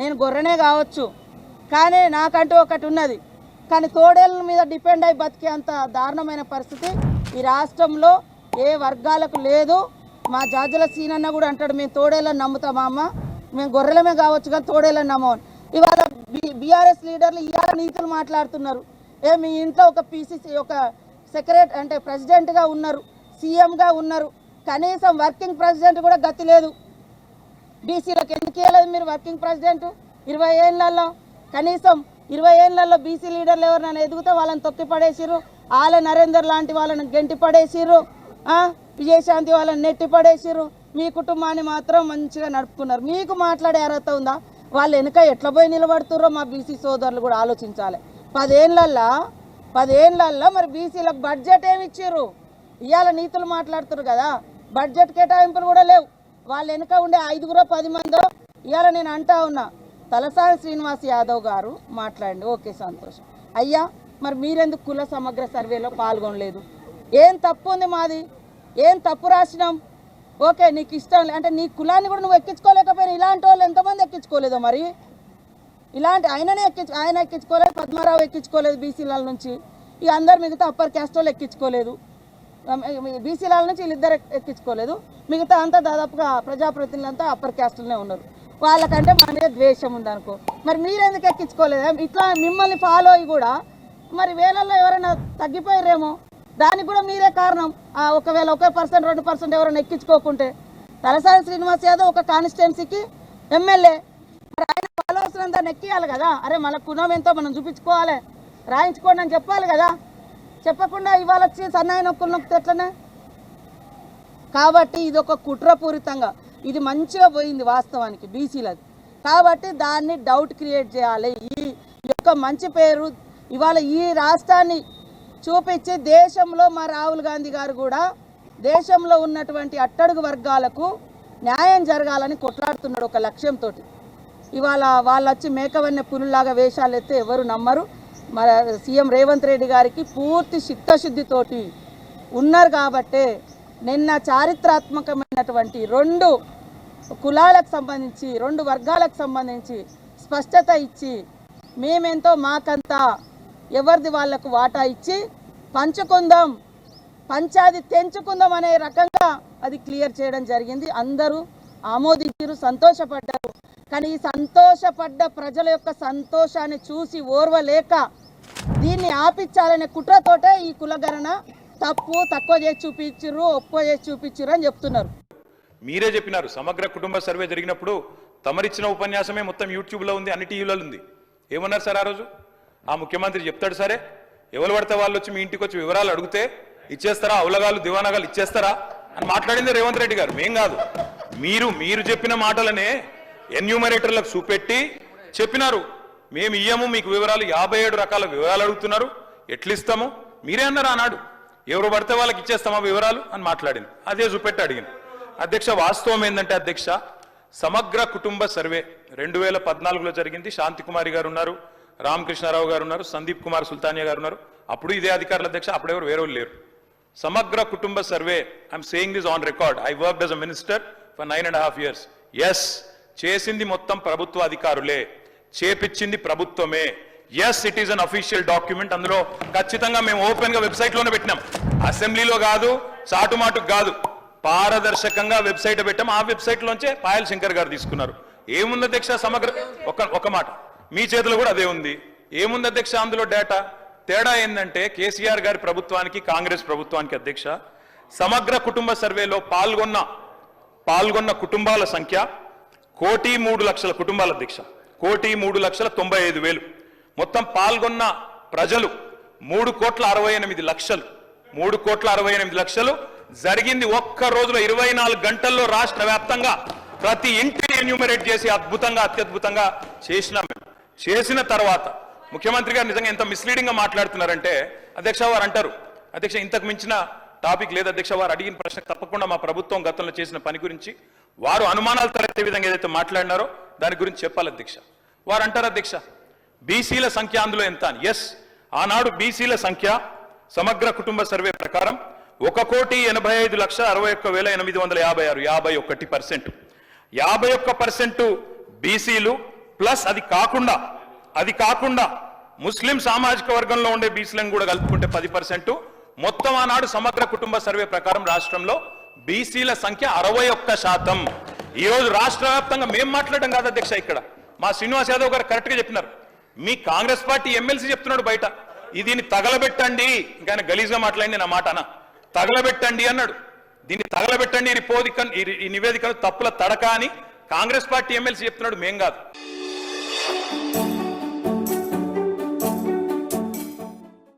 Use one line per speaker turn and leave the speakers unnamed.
నేను గొర్రెనే కావచ్చు, కానీ నాకంటూ ఒకటి ఉన్నది. కానీ తోడేళ్ళ మీద డిపెండ్ అయి బతికే అంత దారుణమైన పరిస్థితి ఈ రాష్ట్రంలో ఏ వర్గాలకు లేదు. మా జాజుల సీనన్న కూడా అంటాడు, మేము తోడేళ్ళని నమ్ముతామా అమ్మ, మేము గొర్రెలమే కావచ్చు కానీ తోడేళ్ళని నమ్మని. ఇవాళ బీఆర్ఎస్ లీడర్లు ఇవాళ నీతులు మాట్లాడుతున్నారు. మీ ఇంట్లో ఒక పీసీసీ ఒక సెక్రటరీ అంటే ప్రెసిడెంట్గా ఉన్నారు, సీఎంగా ఉన్నారు, కనీసం వర్కింగ్ ప్రెసిడెంట్ కూడా గతి లేదు. బీసీలకు ఎందుకు ఇవ్వలేదు మీరు వర్కింగ్ ప్రెసిడెంట్? 20 ఏళ్లలో కనీసం 20 ఏళ్లలో బీసీ లీడర్లు ఎవరినైనా ఎదుగుతే వాళ్ళని తొక్కి పడేసిర్రు. ఆల నరేందర్ లాంటి వాళ్ళని గెంటి పడేసిర్రు, విజయశాంతి వాళ్ళని నెట్టి పడేసిర్రు. మీ కుటుంబాన్ని మాత్రం మంచిగా నడుపుకున్నారు. మీకు మాట్లాడే అర్హత ఉందా? వాళ్ళు వెనుక ఎట్లా పోయి నిలబడుతుర్రో మా బీసీ సోదరులు కూడా ఆలోచించాలి. 10 ఏళ్లలో మరి బీసీలకు బడ్జెట్ ఏమి ఇచ్చిర్రు? ఇవాళ నీతులు మాట్లాడుతున్నారు కదా, బడ్జెట్ కేటాయింపులు కూడా లేవు. వాళ్ళు వెనుక ఉండే 5-10 మందో ఇవాళ నేను అంటా ఉన్నా. తలసాని శ్రీనివాస్ యాదవ్ గారు మాట్లాడండి, ఓకే సంతోషం. అయ్యా మరి మీరెందుకు కుల సమగ్ర సర్వేలో పాల్గొనలేదు? ఏం తప్పు ఉంది మాది? ఏం తప్పు రాసినాం? ఓకే నీకు ఇష్టం అంటే నీ కులాన్ని కూడా నువ్వు ఎక్కించుకోలేకపోయినా ఇలాంటి వాళ్ళు ఎంతమంది ఎక్కించుకోలేదో మరి? ఇలాంటి ఆయన ఎక్కించుకోలేదు, పద్మారావు ఎక్కించుకోలేదు బీసీల నుంచి, ఇక అందరు మిగతా అప్పర్ క్యాస్ట్ వాళ్ళు ఎక్కించుకోలేదు, బీసీల నుంచి వీళ్ళిద్దరు ఎక్కించుకోలేదు, మిగతా అంతా దాదాపుగా ప్రజాప్రతినిధులంతా అప్పర్ క్యాస్ట్లోనే ఉన్నారు. వాళ్ళకంటే మన మీద ద్వేషం ఉందనుకో, మరి మీరెందుకు ఎక్కించుకోలేదు? ఇట్లా మిమ్మల్ని ఫాలో అయ్యి కూడా మరి వేలల్లో ఎవరైనా తగ్గిపోయారేమో, దానికి కూడా మీరే కారణం. ఒకవేళ 1% 2% ఎవరైనా ఎక్కించుకోకుంటే. తలసాని శ్రీనివాస్ యాదవ్ ఒక కాన్స్టిట్యున్సీకి ఎమ్మెల్యే, మరి ఆయన ఫాలోవర్స్ దాన్ని ఎక్కియాలి కదా. అరే మన కులం ఎంతో మనం చూపించుకోవాలి, రాయించుకోండి అని చెప్పాలి కదా. చెప్పకుండా ఇవాళ వచ్చి సన్నాయి నొక్కులు నొక్కితే ఎట్లనే? కాబట్టి ఇది ఒక కుట్రపూరితంగా, ఇది మంచిగా పోయింది వాస్తవానికి బీసీలది. కాబట్టి దాన్ని డౌట్ క్రియేట్ చేయాలి. ఈ యొక్క మంచి పేరు ఇవాళ ఈ రాష్ట్రాన్ని చూపించి దేశంలో మా రాహుల్ గాంధీ గారు కూడా దేశంలో ఉన్నటువంటి అట్టడుగు వర్గాలకు న్యాయం జరగాలని కొట్లాడుతున్నాడు ఒక లక్ష్యంతో. ఇవాళ వాళ్ళు వచ్చి మేకవన్నె పులులాగా వేషాలు ఎత్తే ఎవరు నమ్మరు. మన సీఎం రేవంత్ రెడ్డి గారికి పూర్తి చిత్తశుద్ధితోటి ఉన్నారు కాబట్టే నిన్న చారిత్రాత్మకమైనటువంటి 2 కులాలకు సంబంధించి 2 వర్గాలకు సంబంధించి స్పష్టత ఇచ్చి మేమెంతో మాకంతా ఎవరిది వాళ్లకు వాటా ఇచ్చి పంచుకుందాం, పంచాది తెంచుకుందాం అనే రకంగా అది క్లియర్ చేయడం జరిగింది. అందరూ ఆమోదించారు, సంతోషపడ్డారు. కానీ ఈ సంతోషపడ్డ ప్రజల యొక్క సంతోషాన్ని చూసి ఓర్వలేక దీన్ని ఆపించాలనే కుట్రతోటే ఈ కులగణన తక్కువ చేసి చూపించారు, ఒప్పో చేసి చూపించారు అని చెప్తున్నారు.
మీరే చెప్పినారు సమగ్ర కుటుంబ సర్వే జరిగినప్పుడు తమరిచ్చిన ఉపన్యాసమే మొత్తం యూట్యూబ్లో ఉంది, అన్ని టీవీలలో ఉంది. ఏమన్నారు సార్ ఆ రోజు? ఆ ముఖ్యమంత్రి చెప్తాడు సరే, ఎవరు పడితే వాళ్ళు వచ్చి మీ ఇంటికి వచ్చి వివరాలు అడిగితే ఇచ్చేస్తారా, అవలగాలు దివానాగాలు ఇచ్చేస్తారా అని మాట్లాడింది రేవంత్ రెడ్డి గారు, మేం కాదు. మీరు చెప్పిన మాటలనే ఎన్యూమరేటర్లకు చూపెట్టి చెప్పినారు, మేము ఇయ్యము మీకు వివరాలు, 57 రకాల వివరాలు అడుగుతున్నారు, ఎట్లిస్తాము? మీరే అన్నారు ఆనాడు, ఎవరు పడితే వాళ్ళకి ఇచ్చేస్తామా వివరాలు అని మాట్లాడింది. అదే చూపెట్టి అడిగింది. అధ్యక్ష వాస్తవం ఏంటంటే అధ్యక్ష, సమగ్ర కుటుంబ సర్వే 2014లో జరిగింది. శాంతికుమారి గారు ఉన్నారు, రామకృష్ణారావు గారు ఉన్నారు, సందీప్ కుమార్ సుల్తానియా గారు ఉన్నారు. అప్పుడు ఇదే అధికారులు అధ్యక్ష, అప్పుడెవరు వేరే లేరు. సమగ్ర కుటుంబ survey, I'm saying this on record, I worked as a minister for 9.5 years. Yes, చేసింది మొత్తం ప్రభుత్వ అధికారులే, చేపించింది ప్రభుత్వమే. Yes, it is an official document. అందులో ఖచ్చితంగా మేము ఓపెన్ గా వెబ్సైట్ లోనే పెట్టినాం, అసెంబ్లీలో కాదు, చాటుమాటుకు కాదు, పారదర్శకంగా వెబ్సైట్ పెట్టాం. ఆ వెబ్సైట్ లోంచే పాయల్ శంకర్ గారు తీసుకున్నారు. ఏముంది అధ్యక్ష సమగ్ర, ఒక మాట, మీ చేతిలో కూడా అదే ఉంది. ఏముంది అధ్యక్ష అందులో డేటా? తేడా ఏంటంటే కేసీఆర్ గారి ప్రభుత్వానికి కాంగ్రెస్ ప్రభుత్వానికి అధ్యక్ష, సమగ్ర కుటుంబ సర్వేలో పాల్గొన్న కుటుంబాల సంఖ్య 1,03,00,000 కుటుంబాల అధ్యక్ష, 1,03,95,000. మొత్తం పాల్గొన్న ప్రజలు 3,68,00,000. 3,68,00,000 జరిగింది ఒక్క రోజులో, 24 గంటల్లో రాష్ట్ర వ్యాప్తంగా ప్రతి ఇంటిని ఎన్యూమరేట్ చేసి అత్యద్భుతంగా చేసిన తర్వాత ముఖ్యమంత్రి గారు నిజంగా ఎంత మిస్లీడింగ్ గా మాట్లాడుతున్నారంటే అధ్యక్ష, వారు అంటారు అధ్యక్ష ఇంతకు మించిన టాపిక్ లేదు అధ్యక్ష, వారు అడిగిన ప్రశ్న తప్పకుండా మా ప్రభుత్వం గతంలో చేసిన పని గురించి వారు అనుమానాలు తలెత్తే విధంగా ఏదైతే మాట్లాడినారో దాని గురించి చెప్పాలి అధ్యక్ష. వారు అంటారు అధ్యక్ష బీసీల సంఖ్య అందులో ఎంత అని. ఎస్, ఆనాడు బీసీల సంఖ్య సమగ్ర కుటుంబ సర్వే ప్రకారం 1,85,61,856, 51%. 51% బీసీలు, ప్లస్ అది కాకుండా ముస్లిం సామాజిక వర్గంలో ఉండే బీసీలను కూడా కలుపుకుంటే 10%. మొత్తం ఆనాడు సమగ్ర కుటుంబ సర్వే ప్రకారం రాష్ట్రంలో బీసీల సంఖ్య 61%. ఈ రోజు రాష్ట్ర వ్యాప్తంగా మేము మాట్లాడడం కాదు అధ్యక్ష, ఇక్కడ మా శ్రీనివాస్ యాదవ్ గారు కరెక్ట్ గా చెప్పినారు. మీ కాంగ్రెస్ పార్టీ ఎమ్మెల్సీ చెప్తున్నాడు బయట, దీన్ని తగలబెట్టండి, ఇంకా ఆయన గలీజ్గా మాట్లాడింది నా మాట అన్న, తగలబెట్టండి అన్నాడు. దీన్ని తగలబెట్టండి, ఈ నివేదికలు తప్పుల తడక అని కాంగ్రెస్ పార్టీ ఎమ్మెల్సీ చెప్తున్నాడు, మేం కాదు.